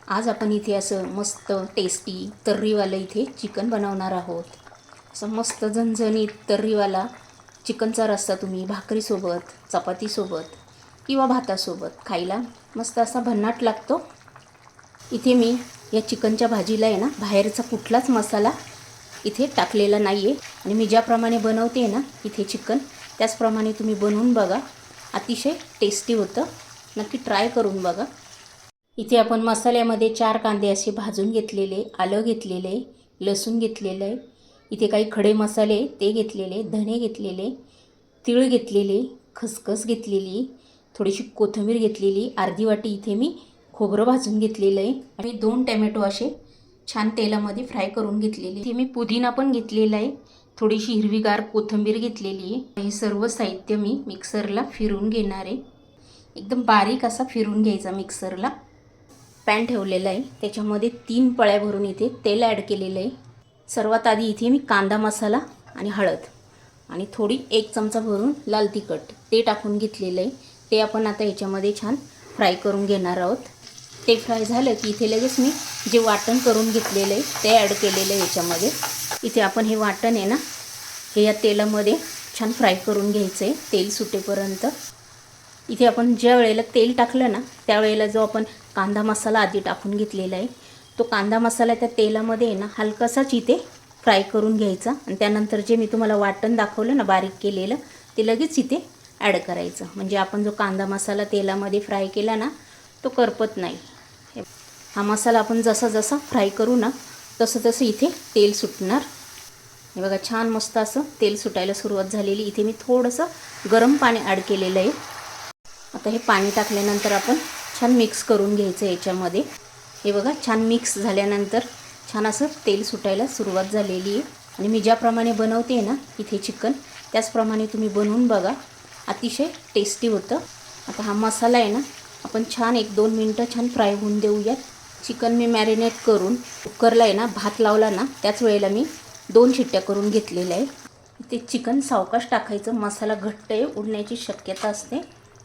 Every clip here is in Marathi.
आज आपण इथे असं मस्त टेस्टी तर्रीवालं इथे चिकन बनवणार आहोत। असं मस्त झणझणीत तर्रीवाला चिकनचा रस्सा तुम्ही भाकरीसोबत, चपातीसोबत किंवा भातासोबत खायला मस्त असा भन्नाट लागतो। इथे मी या चिकनच्या भाजीला आहे ना बाहेरचा कुठलाच मसाला इथे टाकलेला नाही आहे आणि मी ज्याप्रमाणे बनवते ना इथे चिकन त्याचप्रमाणे तुम्ही बनवून बघा, अतिशय टेस्टी होतं। नक्की ट्राय करून बघा। इथे आपण मसाल्यामध्ये 4 कांदे असे भाजून घेतलेले, आलं घेतलेले, लसूण घेतलेलं आहे। इथे काही खडे मसाले ते घेतलेले, धने घेतलेले, तीळ घेतलेले, खसखस घेतलेली, थोडीशी कोथिंबीर घेतलेली, अर्धी वाटी इथे मी खोबरं भाजून घेतलेलं आहे आणि 2 टोमॅटो असे छान तेलामध्ये फ्राय करून घेतलेले। इथे मी पुदिना पण घेतलेला आहे, थोडीशी हिरवीगार कोथिंबीर घेतलेली आहे। हे सर्व साहित्य मी मिक्सरला फिरवून घेणार आहे, एकदम बारीक असा फिरवून घ्यायचा मिक्सरला। पॅन ठेवलेला आहे, त्याच्यामध्ये 3 पळ्या भरून इथे तेल ॲड केलेलं आहे। सर्वात आधी इथे मी कांदा मसाला आणि हळद आणि थोडी 1 चमचा भरून लाल तिखट ते टाकून घेतलेलं आहे। ते आपण आता याच्यामध्ये छान फ्राय करून घेणार आहोत। ते फ्राय झालं की इथे लगेच मी जे वाटण करून घेतलेलं आहे ते ॲड केलेलं आहे याच्यामध्ये। इथे आपण हे वाटण आहे ना हे या तेलामध्ये छान फ्राय करून घ्यायचं आहे तेल सुटेपर्यंत। इथे आपण ज्या वेळेला तेल टाकलं ना त्यावेळेला जो आपण कांदा मसाला आधी टाकून घेतलेला आहे तो कांदा मसाला त्या तेलामध्ये आहे ना हलकासाच इथे फ्राय करून घ्यायचा आणि त्यानंतर जे मी तुम्हाला वाटण दाखवलं ना बारीक केलेलं ते लगेच इथे ॲड करायचं। म्हणजे आपण जो कांदा मसाला तेलामध्ये फ्राय केला ना तो करपत नाही। हा मसाला आपण जसा जसा फ्राय करू ना तसं तसं इथे तेल सुटणार। हे बघा छान मस्त असं तेल सुटायला सुरुवात झालेली। इथे मी थोडंसं गरम पाणी ॲड केलेलं आहे। आता हे पाणी टाकल्यानंतर आपण छान मिक्स करून घ्यायचं याच्यामध्ये। हे बघा छान मिक्स झाल्यानंतर छान असं तेल सुटायला सुरुवात झालेली आहे आणि मी ज्याप्रमाणे बनवते ना इथे चिकन त्याचप्रमाणे तुम्ही बनवून बघा, अतिशय टेस्टी होतं। आता हा मसाला आहे ना आपण छान 1-2 मिनटं छान फ्राय होऊन देऊयात। चिकन मी मॅरिनेट करून कुकरला आहे ना भात लावला ना त्याच वेळेला मी 2 शिट्ट्या करून घेतलेल्या आहे। ते चिकन सावकाश टाकायचं, मसाला घट्ट आहे उडण्याची शक्यता असते।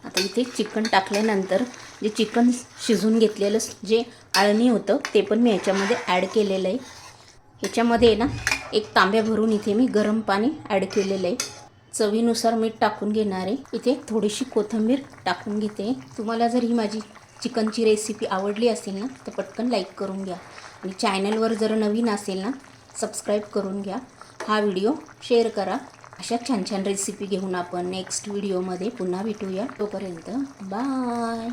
आता इथे चिकन टाकल्यानंतर जे चिकन शिजून घेतलेलं जे आळणी होतं ते पण मी याच्यामध्ये ॲड केलेलं आहे। ह्याच्यामध्ये ना 1 तांब्या भरून इथे मी गरम पाणी ॲड केलेलं आहे। चवीनुसार मीठ टाकून घेणार आहे। इथे थोडीशी कोथिंबीर टाकून घेते। तुम्हाला जर ही माझी चिकनची रेसिपी आवडली असेल ना तर पटकन लाईक करून घ्या आणि चॅनलवर जर नवीन असेल ना सबस्क्राईब करून घ्या। हा व्हिडिओ शेअर करा। अशा छान छान रेसिपी घेऊन आपण नेक्स्ट व्हिडिओमध्ये पुन्हा भेटूया। तोपर्यंत बाय।